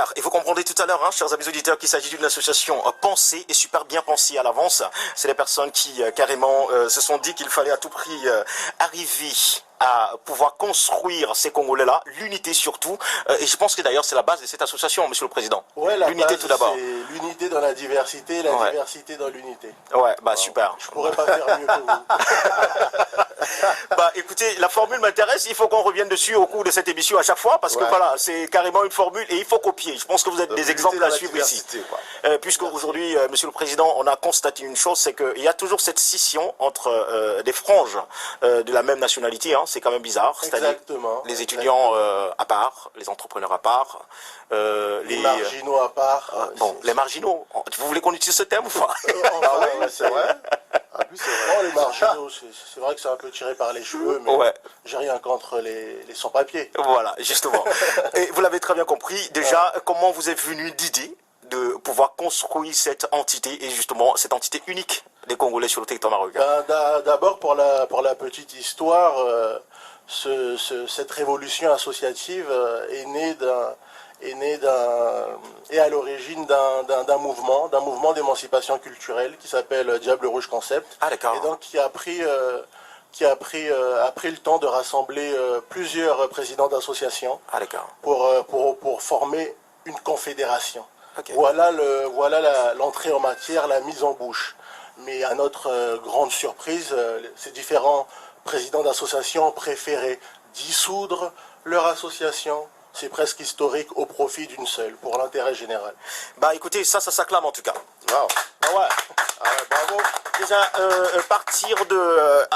super. Et vous comprendrez tout à l'heure, hein, chers amis auditeurs, qu'il s'agit d'une association pensée et super bien pensée à l'avance. C'est des personnes qui carrément se sont dit qu'il fallait à tout prix arriver à pouvoir construire ces Congolais-là, l'unité surtout. Et je pense que d'ailleurs c'est la base de cette association, Monsieur le Président. Ouais, l'unité tout d'abord. C'est l'unité dans la diversité, la diversité dans l'unité. Ouais, bah super. Je pourrais pas faire mieux que vous. Bah écoutez, la formule m'intéresse, il faut qu'on revienne dessus au cours de cette émission à chaque fois, parce que voilà, c'est carrément une formule et il faut copier. Je pense que vous êtes des exemples à suivre ici. Puisque aujourd'hui, Monsieur le Président, on a constaté une chose, c'est qu'il y a toujours cette scission entre des franges de la même nationalité, hein, c'est quand même bizarre. Exactement. Les étudiants à part, les entrepreneurs à part, les marginaux à part. Bon, les marginaux, vous voulez qu'on utilise ce terme ou pas? Oui, c'est vrai. En plus, les marginaux, c'est vrai que c'est un peu tiré par les cheveux, mais j'ai rien contre les sans-papiers. Voilà, justement. Et vous l'avez très bien compris. Déjà, comment vous êtes venu d'idée de pouvoir construire cette entité et justement cette entité unique des Congolais sur le territoire marocain? D'abord, pour la petite histoire, cette révolution associative est à l'origine d'un mouvement d'émancipation culturelle qui s'appelle Diable Rouge Concept. Ah, d'accord. Et donc qui a pris le temps de rassembler plusieurs présidents d'associations pour former une confédération. Okay. Voilà l'entrée en matière, la mise en bouche. Mais à notre grande surprise, ces différents présidents d'associations ont préféré dissoudre leur association. C'est presque historique au profit d'une seule, pour l'intérêt général. Bah écoutez, ça s'acclame en tout cas. Wow. Ah ouais. Bravo. Déjà,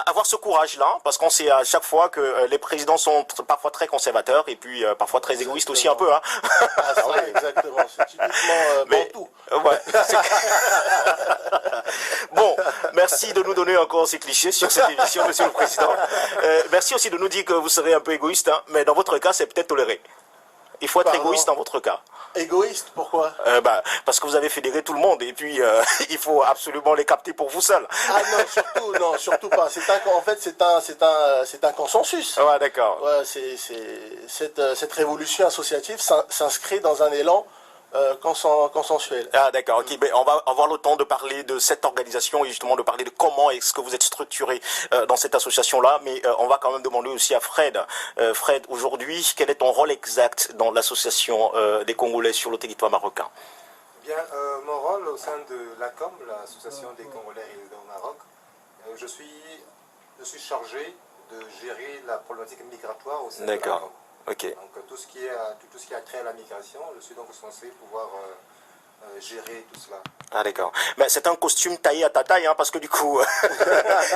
avoir ce courage-là, parce qu'on sait à chaque fois que les présidents sont parfois très conservateurs et puis parfois très égoïstes aussi un peu. Hein. Ah, ça, exactement, c'est typiquement Bantou. Ouais, bon, merci de nous donner encore ces clichés sur cette émission, Monsieur le Président. Merci aussi de nous dire que vous serez un peu égoïste, hein, mais dans votre cas, c'est peut-être toléré. Il faut être égoïste dans votre cas. Égoïste, pourquoi? Parce que vous avez fédéré tout le monde et puis il faut absolument les capter pour vous seul. Ah non, surtout pas. En fait, c'est un consensus. Ouais, d'accord. Ouais, cette révolution associative s'inscrit dans un élan consensuel. Ah d'accord, ok. Ben, on va avoir le temps de parler de cette organisation et justement de parler de comment est-ce que vous êtes structuré dans cette association-là, mais on va quand même demander aussi à Fred. Fred, aujourd'hui, quel est ton rôle exact dans l'association des Congolais sur le territoire marocain? Bien, mon rôle au sein de l'ACOM, l'association des Congolais résidant au Maroc, je suis chargé de gérer la problématique migratoire au sein de l'ACOM. Okay. Donc tout ce qui a trait à la migration, je suis donc censé pouvoir gérer tout cela. Ah d'accord. Mais c'est un costume taillé à ta taille, hein, parce que du coup,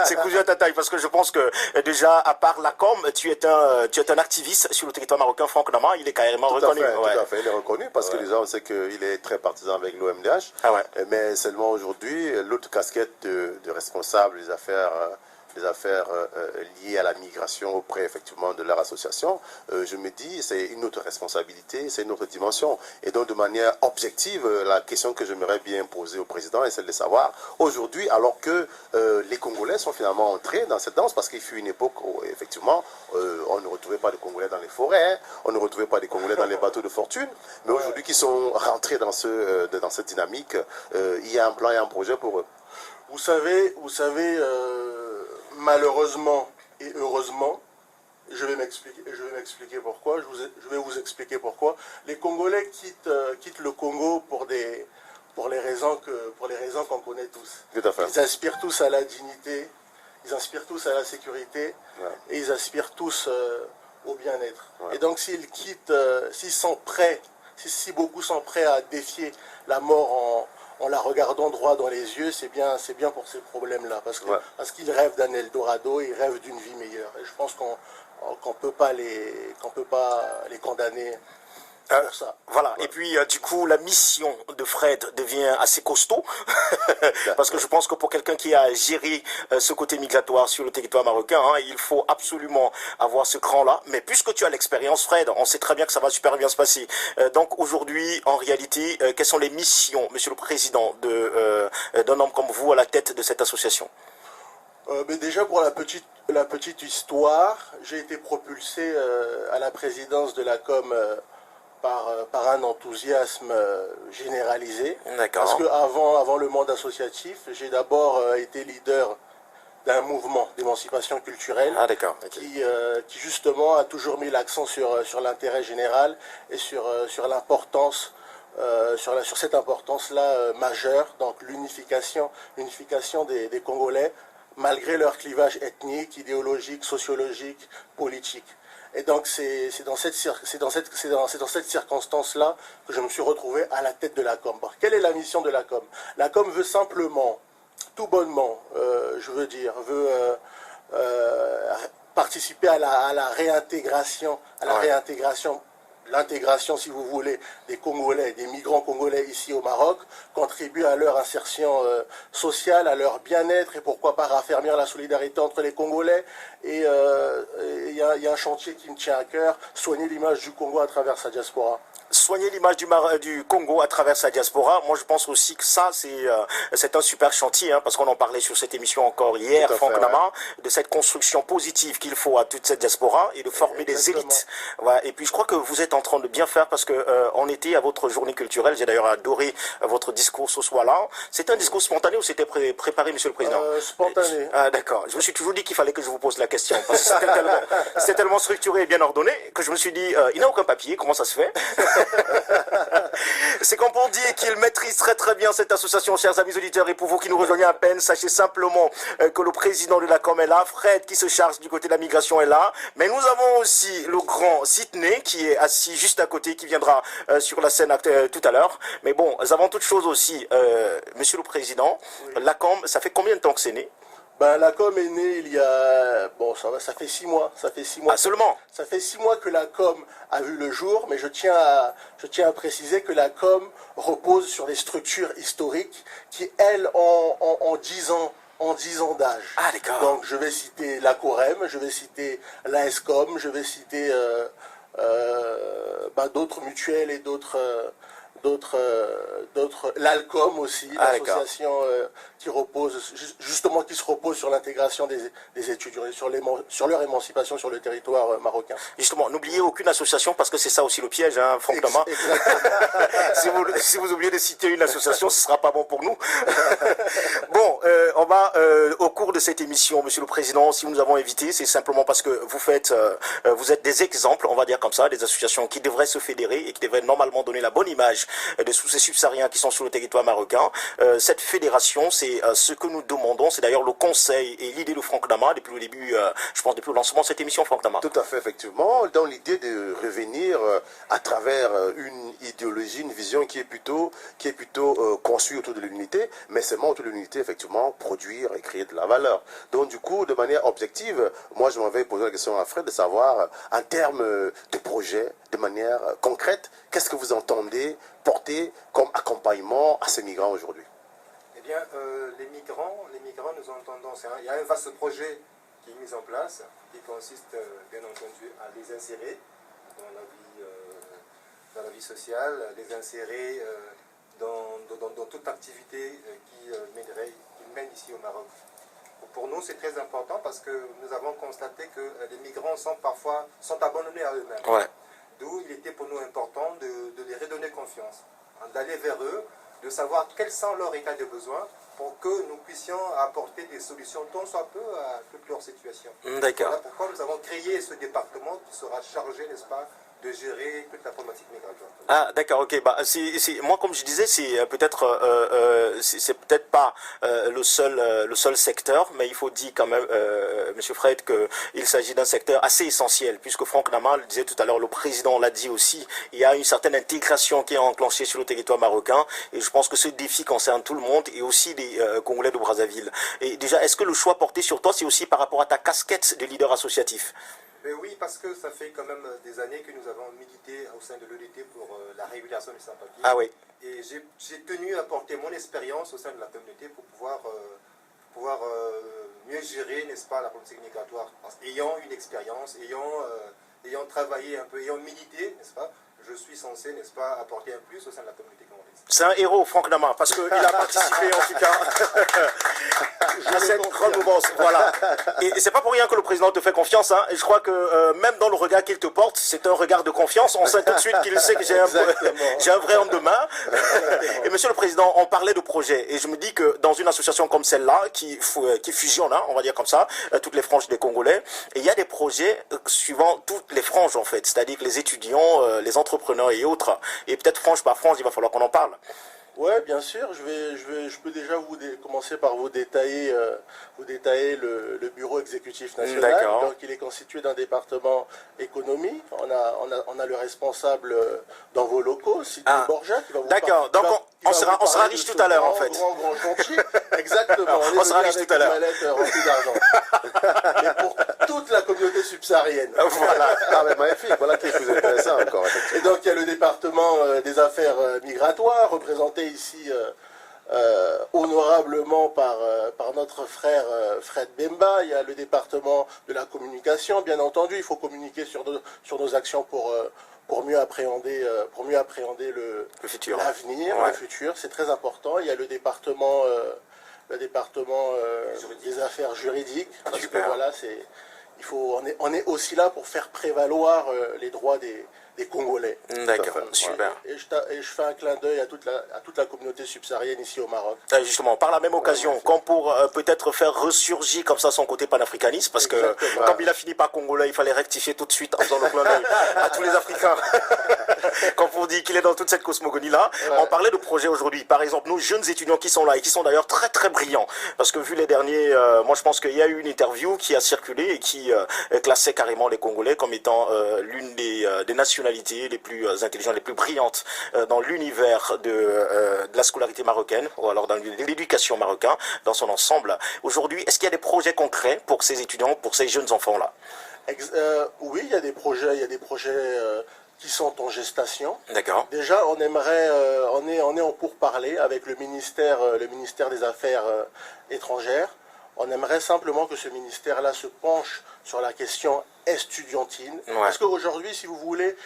c'est cousu à ta taille, parce que je pense que déjà, à part la com, tu es un activiste sur le territoire marocain. Franck Nama, il est carrément reconnu. Tout à fait, il est reconnu, parce que déjà on sait qu'il est très partisan avec l'OMDH, mais seulement aujourd'hui, l'autre casquette de responsable des affaires liées à la migration auprès effectivement de leur association, je me dis c'est une autre responsabilité, c'est une autre dimension. Et donc de manière objective, la question que j'aimerais bien poser au président est celle de savoir, aujourd'hui, alors que les Congolais sont finalement entrés dans cette danse, parce qu'il fut une époque où effectivement on ne retrouvait pas de Congolais dans les forêts, on ne retrouvait pas de Congolais dans les bateaux de fortune, mais aujourd'hui qu'ils sont rentrés dans cette dynamique, il y a un plan et un projet pour eux. Vous savez, malheureusement et heureusement, je vais m'expliquer pourquoi, je vais vous expliquer pourquoi. Les Congolais quittent le Congo pour les raisons qu'on connaît tous. Tout à fait. Ils aspirent tous à la dignité, ils aspirent tous à la sécurité, et ils aspirent tous au bien-être. Et donc s'ils quittent, si beaucoup sont prêts à défier la mort en la regardant droit dans les yeux, c'est bien pour ces problèmes-là, parce qu'ils rêvent d'un Eldorado, ils rêvent d'une vie meilleure. Et je pense qu'on peut pas les condamner pour ça. Voilà, et puis du coup la mission de Fred devient assez costaud, parce que je pense que pour quelqu'un qui a géré ce côté migratoire sur le territoire marocain, hein, il faut absolument avoir ce cran-là. Mais puisque tu as l'expérience, Fred, on sait très bien que ça va super bien se passer. Donc aujourd'hui, en réalité, quelles sont les missions, Monsieur le Président, d'un homme comme vous à la tête de cette association? Mais déjà pour la petite histoire, j'ai été propulsé à la présidence de la com par un enthousiasme généralisé. D'accord. Parce qu'avant le monde associatif, j'ai d'abord été leader d'un mouvement d'émancipation culturelle qui justement a toujours mis l'accent sur l'intérêt général et sur l'importance, sur cette importance-là majeure, donc l'unification des Congolais, malgré leur clivage ethnique, idéologique, sociologique, politique. Et donc c'est dans cette circonstance-là que je me suis retrouvé à la tête de la COM. Quelle est la mission de la COM? La COM veut simplement, tout bonnement, veut participer à la réintégration, l'intégration, si vous voulez, des Congolais, des migrants congolais ici au Maroc, contribue à leur insertion sociale, à leur bien-être et pourquoi pas raffermir la solidarité entre les Congolais. Et il y a un chantier qui me tient à cœur, soigner l'image du Congo à travers sa diaspora. Soigner l'image du Congo à travers sa diaspora. Moi, je pense aussi que ça, c'est un super chantier, hein, parce qu'on en parlait sur cette émission encore hier, Franck Nama, de cette construction positive qu'il faut à toute cette diaspora et de former des élites. Voilà. Et puis, je crois que vous êtes en train de bien faire parce que on était à votre journée culturelle. J'ai d'ailleurs adoré votre discours ce soir-là. C'était un discours spontané ou c'était préparé, Monsieur le Président? Spontané. Ah, d'accord. Je me suis toujours dit qu'il fallait que je vous pose la question parce que c'était tellement structuré et bien ordonné que je me suis dit, il n'a aucun papier, comment ça se fait? C'est comme pour dire qu'il maîtrise très bien cette association, chers amis auditeurs, et pour vous qui nous rejoignez à peine, sachez simplement que le président de la COM est là, Fred qui se charge du côté de la migration est là, mais nous avons aussi le grand Sidney qui est assis juste à côté, qui viendra sur la scène tout à l'heure. Mais bon, avant toute chose aussi, monsieur le président, la COM, ça fait combien de temps que c'est né? La COM est née il y a... Bon, ça fait 6 mois. Ça fait 6 mois. Ah, seulement? Ça fait 6 mois que la COM a vu le jour, mais je tiens à préciser que la COM repose sur des structures historiques qui, elles, ont 10 ans d'âge. Ah, d'accord. Donc, je vais citer la COREM, je vais citer l'ASCOM, je vais citer d'autres mutuelles et d'autres l'ALCOM aussi, l'association qui se repose sur l'intégration des étudiants et sur leur émancipation sur le territoire marocain. Justement, n'oubliez aucune association parce que c'est ça aussi le piège, hein, Franck Nama. si vous oubliez de citer une association, ce ne sera pas bon pour nous. Bon, on va au cours de cette émission, Monsieur le Président, si nous avons invité, c'est simplement parce que vous êtes des exemples, on va dire comme ça, des associations qui devraient se fédérer et qui devraient normalement donner la bonne image de tous ces subsahariens qui sont sur le territoire marocain. Cette fédération, c'est ce que nous demandons, c'est d'ailleurs le conseil et l'idée de Franck Nama depuis le début, je pense depuis le lancement de cette émission, Franck Nama. Tout à fait, effectivement, dans l'idée de revenir à travers une idéologie, une vision qui est plutôt conçue autour de l'unité, mais seulement autour de l'unité, effectivement, produire et créer de la valeur. Donc du coup, de manière objective, moi je m'avais posé la question à Fred de savoir, en termes de projet, de manière concrète, qu'est-ce que vous entendez porter comme accompagnement à ces migrants aujourd'hui? Eh bien, les migrants, nous entendons, il y a un vaste projet qui est mis en place, qui consiste bien entendu à les insérer dans la vie sociale, les insérer dans toute activité qui mène ici au Maroc. Pour nous, c'est très important parce que nous avons constaté que les migrants sont abandonnés à eux-mêmes. Ouais. D'où il était pour nous important de les redonner confiance, d'aller vers eux, de savoir quels sont leurs états de besoin pour que nous puissions apporter des solutions tant soit peu à toute leur situation. D'accord. Voilà pourquoi nous avons créé ce département qui sera chargé, n'est-ce pas, de gérer toute la problématique migratoire. Ah, d'accord, ok. Moi, comme je disais, c'est peut-être pas le seul secteur, mais il faut dire quand même, Monsieur Fred, qu'il s'agit d'un secteur assez essentiel, puisque Franck Nama le disait tout à l'heure, le président l'a dit aussi, il y a une certaine intégration qui est enclenchée sur le territoire marocain, et je pense que ce défi concerne tout le monde, et aussi les Congolais de Brazzaville. Et déjà, est-ce que le choix porté sur toi, c'est aussi par rapport à ta casquette de leader associatif? Mais oui, parce que ça fait quand même des années que nous avons milité au sein de l'EDT pour la régulation des sans-papiers. Ah oui. Et j'ai tenu à apporter mon expérience au sein de la communauté pour pouvoir mieux gérer, n'est-ce pas, la politique migratoire. Ayant une expérience, ayant travaillé un peu, ayant milité, n'est-ce pas, je suis censé, n'est-ce pas, apporter un plus au sein de la communauté congolaise. C'est un héros, Franck Nama, parce qu'il a participé en tout cas à cette grande mouvance. Voilà. Et c'est pas pour rien que le président te fait confiance. Hein. Et je crois que même dans le regard qu'il te porte, c'est un regard de confiance. On sait tout de suite qu'il sait que j'ai un vrai homme de main. Et monsieur le président, on parlait de projet. Et je me dis que dans une association comme celle-là, qui fusionne, hein, on va dire comme ça, toutes les franges des Congolais, et il y a des projets suivant toutes les franges en fait. C'est-à-dire que les étudiants, les entrepreneurs et autres. Et peut-être frange par frange, il va falloir qu'on en parle. Ouais, bien sûr. Je peux déjà commencer par vous détailler le bureau exécutif national. Donc, il est constitué d'un département économie. On a le responsable dans vos locaux, Sylvie Borja, qui va vous parler. D'accord. Donc, on sera riche tout à l'heure, en fait. Grand chantier. Exactement. On sera riche tout à l'heure. Remplie d'argent. Et pour toute la communauté subsaharienne. Voilà. Ah, mais magnifique. Voilà qui est plus intéressant encore. Et donc, il y a le département des affaires migratoires, représenté ici honorablement par notre frère Fred Bemba. Il y a le département de la communication, bien entendu. Il faut communiquer sur nos actions pour mieux appréhender le futur, l'avenir, le futur. C'est très important. Il y a le département des affaires juridiques. Parce que voilà, on est aussi là pour faire prévaloir les droits des Congolais. D'accord, super. Et je fais un clin d'œil à toute la communauté subsaharienne ici au Maroc. Justement, par la même occasion, comme pour peut-être faire ressurgir comme ça son côté panafricaniste, parce que comme il a fini par Congolais, il fallait rectifier tout de suite en faisant le clin d'œil à tous les Africains. Quand on dit qu'il est dans toute cette cosmogonie-là, on parlait de projets aujourd'hui. Par exemple, nos jeunes étudiants qui sont là et qui sont d'ailleurs très très brillants, parce que vu les derniers, moi je pense qu'il y a eu une interview qui a circulé et qui classait carrément les Congolais comme étant l'une des nationalités les plus intelligentes, les plus brillantes dans l'univers de la scolarité marocaine, ou alors dans l'éducation marocaine dans son ensemble. Aujourd'hui, est-ce qu'il y a des projets concrets pour ces étudiants, pour ces jeunes enfants-là? Oui, il y a des projets qui sont en gestation. D'accord. Déjà, on est en pourparlers avec le ministère des Affaires étrangères. On aimerait simplement que ce ministère-là se penche sur la question estudiantine. Parce qu'aujourd'hui, si vous voulez,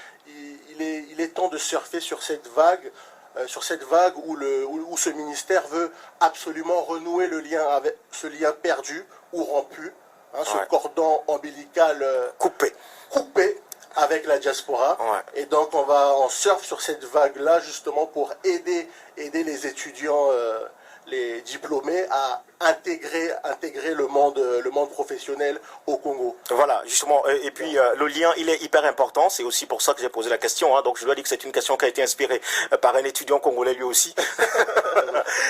il est temps de surfer sur cette vague où ce ministère veut absolument renouer ce lien perdu ou rompu, hein, ce cordon ombilical coupé avec la diaspora. Et donc on surfe sur cette vague-là justement pour aider les étudiants, les diplômés à intégrer le monde professionnel au Congo. Voilà, justement, et puis le lien, il est hyper important, c'est aussi pour ça que j'ai posé la question, hein. Donc je dois dire que c'est une question qui a été inspirée par un étudiant congolais lui aussi.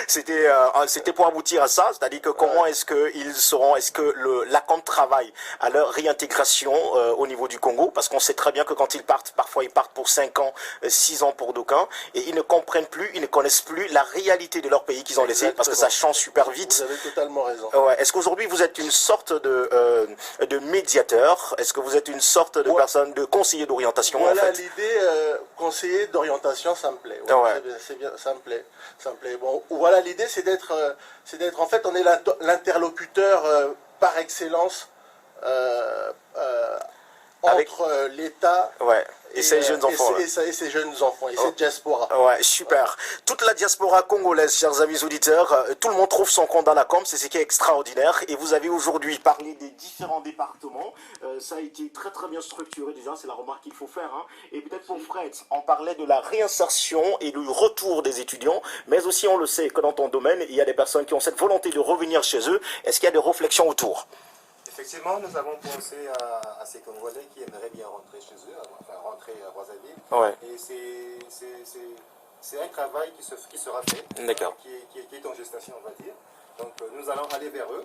C'était pour aboutir à ça, c'est-à-dire que comment est-ce que l'ACOM travaille à leur réintégration au niveau du Congo, parce qu'on sait très bien que quand ils partent, parfois ils partent pour 5 ans, 6 ans pour d'aucuns, et ils ne comprennent plus, ils ne connaissent plus la réalité de leur pays qu'ils ont laissé, parce que ça change super vite. Vous avez totalement raison. Est-ce qu'aujourd'hui vous êtes une sorte de médiateur? Est-ce que vous êtes une sorte de personne, de conseiller d'orientation? Voilà, en fait, l'idée, conseiller d'orientation, ça me plaît. C'est bien, ça me plaît. Bon, voilà, l'idée, c'est d'être, en fait, on est l'interlocuteur par excellence entre l'État et ces jeunes enfants. Et ces jeunes enfants, et cette diaspora. Ouais, super. Toute la diaspora congolaise, chers amis auditeurs, tout le monde trouve son compte dans la com, c'est ce qui est extraordinaire. Et vous avez aujourd'hui parlé des différents départements. Ça a été très très bien structuré déjà, c'est la remarque qu'il faut faire. Hein. Et peut-être pour Fred, on parlait de la réinsertion et du retour des étudiants, mais aussi on le sait que dans ton domaine, il y a des personnes qui ont cette volonté de revenir chez eux. Est-ce qu'il y a des réflexions autour? Effectivement, nous avons pensé à ces Congolais qui aimeraient bien rentrer chez eux, enfin rentrer à Brazzaville. Et c'est un travail qui sera fait, qui est en gestation, on va dire. Donc nous allons aller vers eux,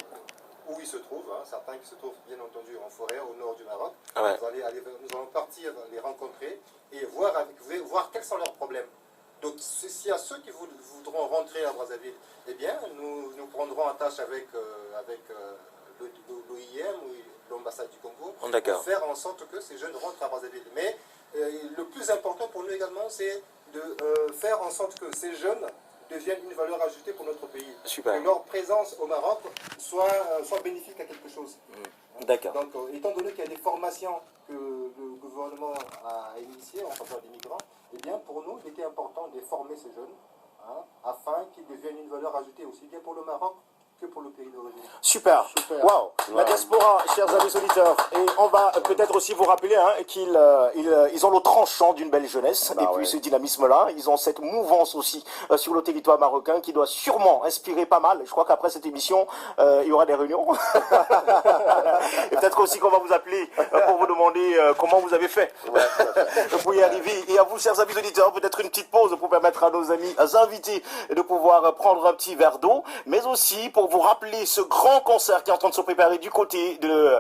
où ils se trouvent, hein, certains qui se trouvent bien entendu en forêt, au nord du Maroc. Nous allons partir les rencontrer et voir quels sont leurs problèmes. Donc s'il y a ceux qui voudront rentrer à Brazzaville, eh bien nous prendrons en tâche avec l'OIM ou l'ambassade du Congo pour faire en sorte que ces jeunes rentrent à Brazzaville. Mais le plus important pour nous également, c'est de faire en sorte que ces jeunes deviennent une valeur ajoutée pour notre pays. Super. Que leur présence au Maroc soit bénéfique à quelque chose. D'accord. Donc, étant donné qu'il y a des formations que le gouvernement a initié en faveur des migrants, eh bien pour nous, il était important de former ces jeunes afin qu'ils deviennent une valeur ajoutée aussi bien pour le Maroc que pour le pays d'origine. Super. Wow. La diaspora, chers amis auditeurs. Et on va peut-être aussi vous rappeler qu'ils ils ont le tranchant d'une belle jeunesse. Et puis ce dynamisme-là, ils ont cette mouvance aussi sur le territoire marocain qui doit sûrement inspirer pas mal. Je crois qu'après cette émission, il y aura des réunions. Et peut-être aussi qu'on va vous appeler pour vous demander comment vous avez fait pour y arriver. Et à vous, chers amis auditeurs, peut-être une petite pause pour permettre à nos amis invités de pouvoir prendre un petit verre d'eau, mais aussi pour vous rappeler ce grand concert qui est en train de se préparer du côté de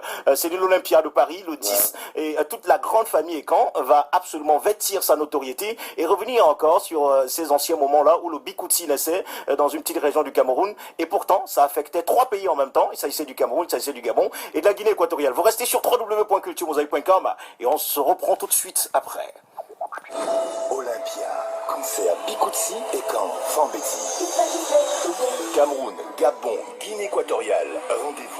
l'Olympia de Paris, le 10, et toute la grande famille Ekan va absolument vêtir sa notoriété et revenir encore sur ces anciens moments-là où le Bikoutsi naissait dans une petite région du Cameroun, et pourtant ça affectait 3 pays en même temps. Il s'agissait du Cameroun, il s'agissait du Gabon et de la Guinée équatoriale. Vous restez sur www.culturemosaïque.com et on se reprend tout de suite après. Olympia, concert Bikoutsi et Caen, Fambéty. Cameroun, Gabon, Guinée équatoriale, rendez-vous.